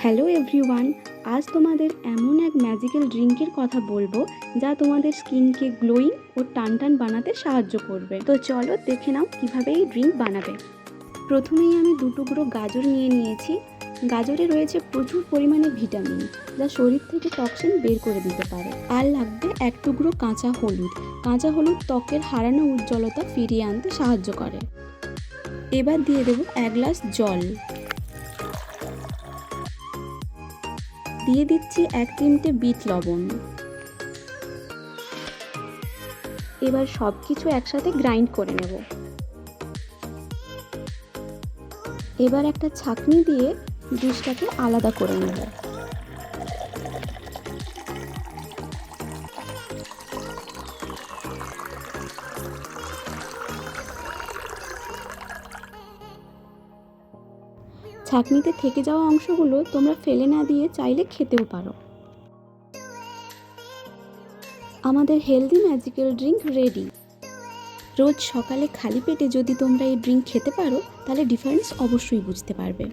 Hello everyone, আজ তোমাদের এমন এক ম্যাজিক্যাল ড্রিঙ্কের কথা বলবো যা তোমাদের স্কিনকে গ্লোয়িং ও টানটান বানাতে সাহায্য করবে। তো চলো দেখে নাও কিভাবে এই ড্রিঙ্ক বানাবে। প্রথমেই আমি 2 টুকরো গাজর নিয়ে নিয়েছি। গাজরে রয়েছে প্রচুর পরিমাণে ভিটামিন, যা শরীর থেকে টক্সিন বের করে দিতে পারে। আর লাগবে 1 টুকরো কাঁচা হলুদ। কাঁচা হলুদ ত্বকের হারানো উজ্জ্বলতা ফিরিয়ে আনতে সাহায্য করে। এবার দিয়ে দেবো 1 গ্লাস জল। দিয়ে দিচ্ছি 1 চিমটে বিট লবণ। এবার সব কিছু একসাথে গ্রাইন্ড করে নেব। এবার একটা ছাঁকনি দিয়ে জুসটাকে আলাদা করে নেব। ছাঁকনিতে থেকে যাওয়া অংশগুলো তোমরা ফেলে না দিয়ে চাইলে খেতেও পারো। আমাদের হেলদি ম্যাজিক্যাল ড্রিঙ্ক রেডি। রোজ সকালে খালি পেটে যদি তোমরা এই ড্রিঙ্ক খেতে পারো তাহলে ডিফারেন্স অবশ্যই বুঝতে পারবে।